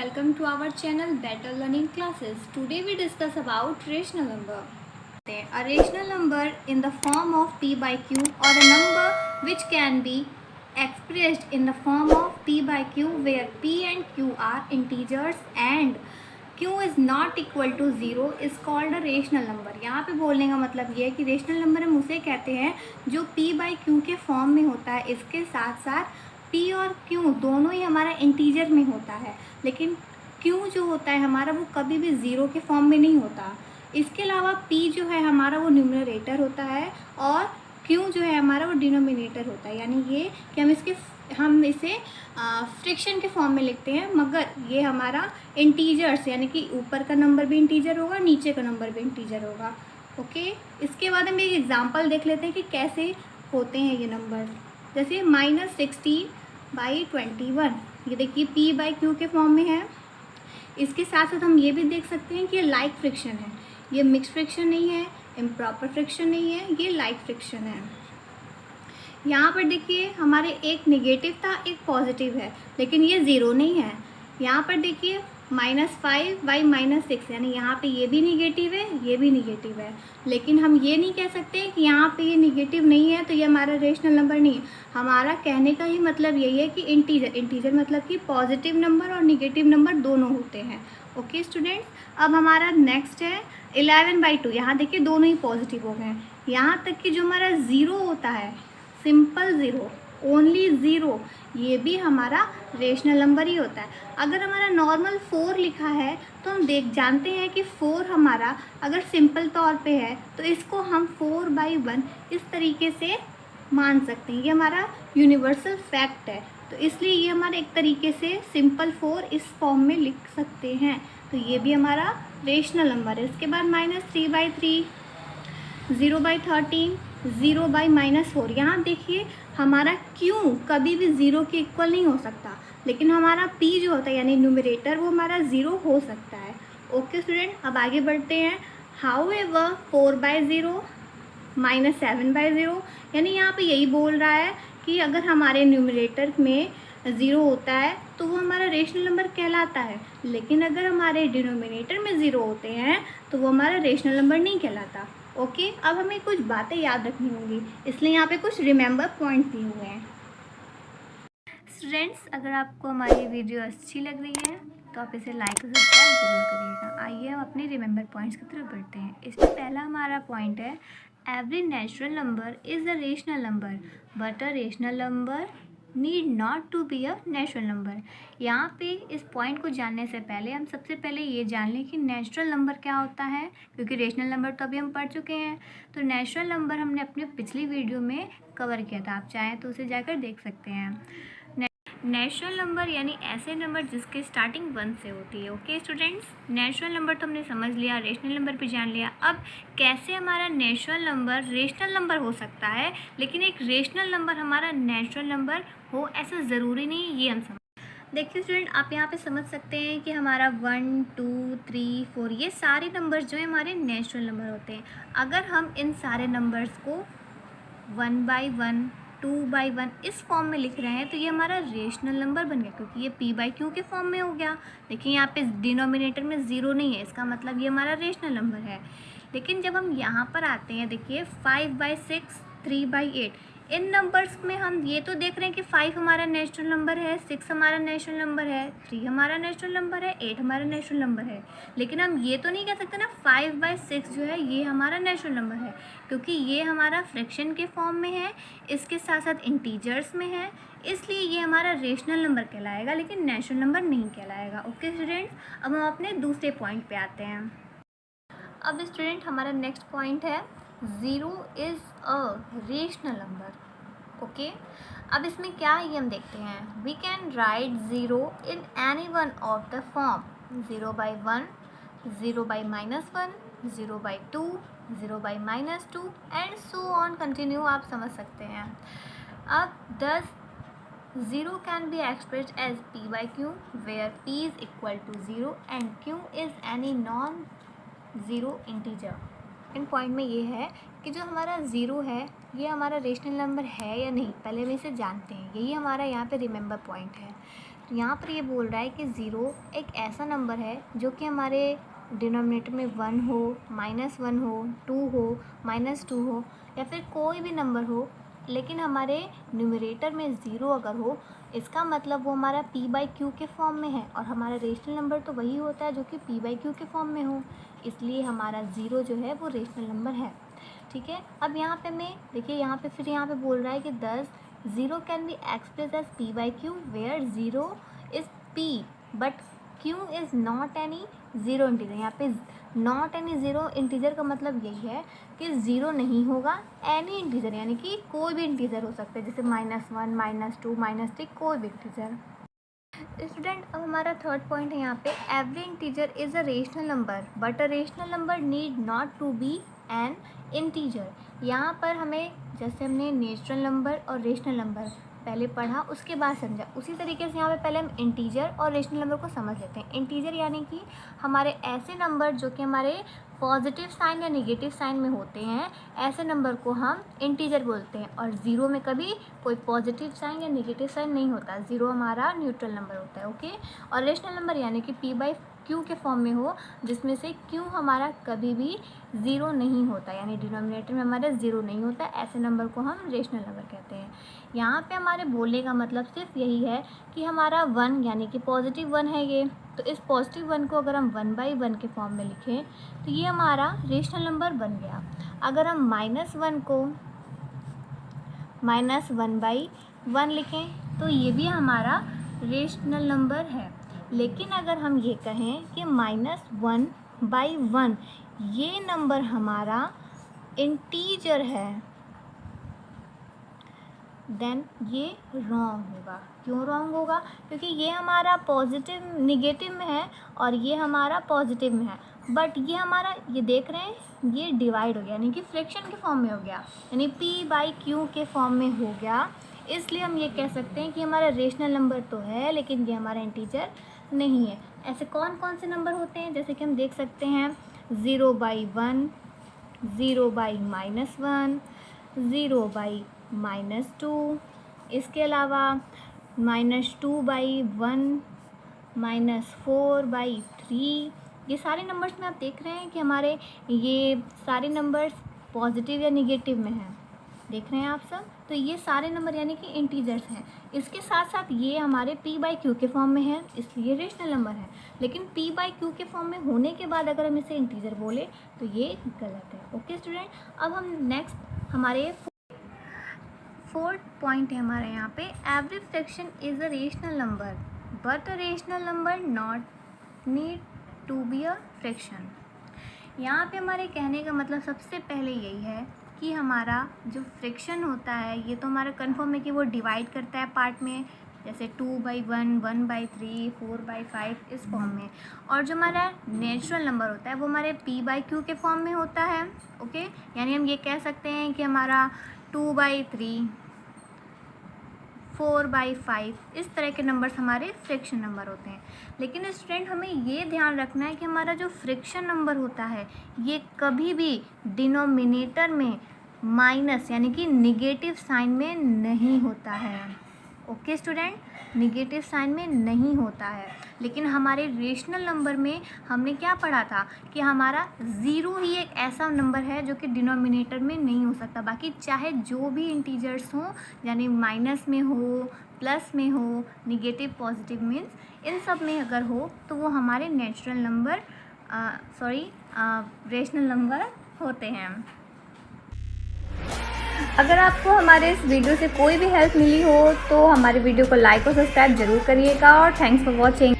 welcome to our channel Better Learning Classes. Today we discuss about rational number. A rational number in the form of p by q or a number which can be expressed in the form of p by q where p and q are integers and q is not equal to 0 is called a rational number. यहाँ पे बोलने का मतलब ये है कि rational number हम उसे कहते हैं जो p by q के फॉर्म में होता है, इसके साथ साथ p और q दोनों ही हमारा इंटीजर में होता है, लेकिन q जो होता है हमारा वो कभी भी ज़ीरो के फॉर्म में नहीं होता। इसके अलावा p जो है हमारा वो न्यूमरेटर होता है और q जो है हमारा वो डिनोमिनेटर होता है। यानी ये कि हम इसे फ्रिक्शन के फॉर्म में लिखते हैं, मगर ये हमारा इंटीजर्स यानी कि ऊपर का नंबर भी इंटीजर होगा, नीचे का नंबर भी इंटीजर होगा। ओके, इसके बाद हम एक एग्जांपल देख लेते हैं कि कैसे होते हैं ये नंबर। जैसे -16/21, ये देखिए p बाई q के फॉर्म में है। इसके साथ साथ हम ये भी देख सकते हैं कि ये लाइक फ्रिक्शन है, ये मिक्स फ्रिक्शन नहीं है, इम्प्रॉपर फ्रिक्शन नहीं है, ये लाइक फ्रिक्शन है। यहाँ पर देखिए हमारे एक नेगेटिव था, एक पॉजिटिव है, लेकिन ये ज़ीरो नहीं है। यहाँ पर देखिए -5/-6, यानी यहाँ पे ये भी निगेटिव है, ये भी निगेटिव है, लेकिन हम ये नहीं कह सकते कि यहाँ पे ये निगेटिव नहीं है तो ये हमारा रेशनल नंबर नहीं है। हमारा कहने का ही मतलब यही है कि इंटीजर मतलब कि पॉजिटिव नंबर और निगेटिव नंबर दोनों होते हैं। ओके स्टूडेंट, अब हमारा नेक्स्ट है 11/2। यहाँ देखिए दोनों ही पॉजिटिव हो गए हैं। यहाँ तक कि जो हमारा ज़ीरो होता है, सिंपल ज़ीरो, ओनली ज़ीरो, ये भी हमारा रेशनल नंबर ही होता है। अगर हमारा नॉर्मल 4 लिखा है तो हम जानते हैं कि 4 हमारा अगर सिंपल तौर पे है तो इसको हम 4/1 इस तरीके से मान सकते हैं। ये हमारा यूनिवर्सल फैक्ट है, तो इसलिए ये हमारे एक तरीके से सिंपल 4 इस फॉर्म में लिख सकते हैं, तो ये भी हमारा रेशनल नंबर है। इसके बाद -3/3, 0/13, 0/-4। यहाँ देखिए हमारा q कभी भी ज़ीरो के इक्वल नहीं हो सकता, लेकिन हमारा p जो होता है यानी न्यूमरेटर वो हमारा ज़ीरो हो सकता है। ओके स्टूडेंट, अब आगे बढ़ते हैं। हाउएवर 4/0, -7/0, यानी यहाँ पे यही बोल रहा है कि अगर हमारे न्यूमरेटर में ज़ीरो होता है तो वो हमारा रेशनल नंबर कहलाता है, लेकिन अगर हमारे डिनोमिनेटर में ज़ीरो होते हैं तो वो हमारा रेशनल नंबर नहीं कहलाता। ओके, अब हमें कुछ बातें याद रखनी होंगी, इसलिए यहाँ पे कुछ रिमेंबर पॉइंट दिए हुए हैं। स्टूडेंट्स, अगर आपको हमारी वीडियो अच्छी लग रही है तो आप इसे लाइक और सब्सक्राइब जरूर करिएगा। आइए हम अपने रिमेंबर पॉइंट्स की तरफ बढ़ते हैं। इसमें पहला हमारा पॉइंट है, every natural number is a rational number but a rational number need not to be a natural number. यहाँ पे इस पॉइंट को जानने से पहले हम सबसे पहले ये जान लें कि नेचुरल नंबर क्या होता है, क्योंकि रेशनल नंबर तो अभी हम पढ़ चुके हैं। तो नेचुरल नंबर हमने अपने पिछली वीडियो में कवर किया था, आप चाहें तो उसे जाकर देख सकते हैं। नेचुरल नंबर यानी ऐसे नंबर जिसकी स्टार्टिंग 1 से होती है। ओके स्टूडेंट्स, नेचुरल नंबर तो हमने समझ लिया, रेशनल नंबर भी जान लिया। अब कैसे हमारा नेचुरल नंबर रेशनल नंबर हो सकता है, लेकिन एक रेशनल नंबर हमारा नेचुरल नंबर हो ऐसा ज़रूरी नहीं, ये हम समझ। देखिए स्टूडेंट, आप यहाँ पे समझ सकते हैं कि हमारा 1, 2, 3, 4 ये सारे नंबर्स जो हैं हमारे नेचुरल नंबर होते हैं। अगर हम इन सारे नंबर्स को 1/1, 2/1 इस फॉर्म में लिख रहे हैं तो ये हमारा रेशनल नंबर बन गया, क्योंकि ये p बाई क्यू के फॉर्म में हो गया। देखिए यहाँ पे डिनोमिनेटर में ज़ीरो नहीं है, इसका मतलब ये हमारा रेशनल नंबर है। लेकिन जब हम यहाँ पर आते हैं, देखिए 5/6, 3/8, इन नंबर्स में हम ये तो देख रहे हैं कि 5 हमारा नेचुरल नंबर है, 6 हमारा नेचुरल नंबर है, 3 हमारा नेचुरल नंबर है, 8 हमारा नेचुरल नंबर है, लेकिन हम ये तो नहीं कह सकते ना 5/6 जो है ये हमारा नेचुरल नंबर है, क्योंकि ये हमारा फ्रैक्शन के फॉर्म में है, इसके साथ साथ इंटीजर्स में है, इसलिए ये हमारा रेशनल नंबर कहलाएगा, लेकिन नेचुरल नंबर नहीं कहलाएगा। ओके स्टूडेंट्स, अब हम अपने दूसरे पॉइंट पे आते हैं। अब स्टूडेंट हमारा नेक्स्ट पॉइंट है, zero is a rational number. Okay, अब इसमें क्या है ये हम देखते हैं। We can write zero in any one of the form 0/1, 0/-1, 0/2, 0/-2 and so on continue, आप समझ सकते हैं। अब thus zero can be expressed as p by Q where p is equal to 0 and q is any non zero integer. Second point में ये है कि जो हमारा ज़ीरो है ये हमारा रेशनल नंबर है या नहीं, पहले हम इसे जानते हैं, यही हमारा यहाँ पे रिमेंबर पॉइंट है। तो यहाँ पर ये बोल रहा है कि 0 एक ऐसा नंबर है जो कि हमारे डिनोमिनेटर में 1 हो, -1 हो, 2 हो, -2 हो या फिर कोई भी नंबर हो, लेकिन हमारे न्यूमरेटर में 0 अगर हो, इसका मतलब वो हमारा p/q के फॉर्म में है और हमारा रेशनल नंबर तो वही होता है जो कि p/q के फॉर्म में हो, इसलिए हमारा 0 जो है वो रेशनल नंबर है। ठीक है, अब यहाँ पे मैं देखिए यहाँ पे फिर यहाँ पे बोल रहा है कि 0 can be express as p/q where 0 is p but q is not any zero integer. यहाँ पे नॉट एनी ज़ीरो इंटीजर का मतलब यही है कि 0 नहीं होगा एनी इंटीजर, यानी कि कोई भी इंटीजर हो सकता है, जैसे -1, -2, -3, कोई भी इंटीजर। स्टूडेंट, अब हमारा थर्ड पॉइंट है यहाँ पे, every integer is a rational number but a rational number need not to be an integer. यहाँ पर हमें जैसे हमने नेचुरल नंबर और रेशनल नंबर पहले पढ़ा उसके बाद समझा, उसी तरीके से यहाँ पे पहले हम इंटीजर और रेशनल नंबर को समझ लेते हैं। इंटीजर यानी कि हमारे ऐसे नंबर जो कि हमारे पॉजिटिव साइन या नेगेटिव साइन में होते हैं, ऐसे नंबर को हम इंटीजर बोलते हैं। और 0 में कभी कोई पॉजिटिव साइन या नेगेटिव साइन नहीं होता, 0 हमारा न्यूट्रल नंबर होता है। ओके, और रेशनल नंबर यानी कि p/q के फॉर्म में हो, जिसमें से q हमारा कभी भी 0 नहीं होता, यानी डिनोमिनेटर में हमारा 0 नहीं होता, ऐसे नंबर को हम रेशनल नंबर कहते हैं। यहाँ पे हमारे बोलने का मतलब सिर्फ यही है कि हमारा 1 यानी कि पॉजिटिव 1 है ये, तो इस पॉजिटिव 1 को अगर हम 1/1 के फॉर्म में लिखें तो ये हमारा रेशनल नंबर बन गया। अगर हम -1 को -1/1 लिखें तो ये भी हमारा रेशनल नंबर है। लेकिन अगर हम ये कहें कि -1/1 ये नंबर हमारा इंटीजर है, देन ये रॉन्ग होगा। क्यों रॉन्ग होगा? क्योंकि ये हमारा पॉजिटिव निगेटिव में है और ये हमारा पॉजिटिव में है, बट ये हमारा ये देख रहे हैं ये डिवाइड हो गया, यानी कि फ्रैक्शन के फॉर्म में हो गया, यानी p/q के फॉर्म में हो गया। इसलिए हम ये कह सकते हैं कि हमारा रेशनल नंबर तो है लेकिन ये हमारा इंटीजर नहीं है। ऐसे कौन कौन से नंबर होते हैं, जैसे कि हम देख सकते हैं 0/1, 0/-1, 0/-2, इसके अलावा -2/1, -4/3, ये सारे नंबर्स में आप देख रहे हैं कि हमारे ये सारे नंबर्स पॉजिटिव या निगेटिव में हैं, देख रहे हैं आप सब। तो ये सारे नंबर यानी कि इंटीजर्स हैं। इसके साथ साथ ये हमारे p/q के फॉर्म में है, इसलिए रेशनल नंबर है। लेकिन p/q के फॉर्म में होने के बाद अगर हम इसे इंटीजर बोले तो ये गलत है। ओके स्टूडेंट, अब हम नेक्स्ट हमारे फोर्थ पॉइंट है हमारे यहाँ पे, every fraction is a rational number but a rational number not need to be a fraction. यहाँ पे हमारे कहने का मतलब सबसे पहले यही है कि हमारा जो फ्रैक्शन होता है ये तो हमारा कन्फर्म है कि वो डिवाइड करता है पार्ट में, जैसे 2/1, 1/3, 4/5 इस फॉर्म में। और जो हमारा नेचुरल नंबर होता है वो हमारे p/q के फॉर्म में होता है। ओके, यानी हम ये कह सकते हैं कि हमारा 2/3, 4/5 इस तरह के नंबर्स हमारे फ्रैक्शन नंबर होते हैं। लेकिन स्टूडेंट हमें ये ध्यान रखना है कि हमारा जो फ्रैक्शन नंबर होता है ये कभी भी डिनोमिनेटर में माइनस यानी कि निगेटिव साइन में नहीं होता है। ओके स्टूडेंट, निगेटिव साइन में नहीं होता है। लेकिन हमारे रेशनल नंबर में हमने क्या पढ़ा था कि हमारा 0 ही एक ऐसा नंबर है जो कि डिनोमिनेटर में नहीं हो सकता। बाकी चाहे जो भी इंटीजर्स हों, यानी माइनस में हो, प्लस में हो, निगेटिव पॉजिटिव मीन्स इन सब में अगर हो तो वो हमारे नेचुरल नंबर रेशनल नंबर होते हैं। अगर आपको हमारे इस वीडियो से कोई भी हेल्प मिली हो तो हमारे वीडियो को लाइक और सब्सक्राइब जरूर करिएगा और थैंक्स फॉर वॉचिंग।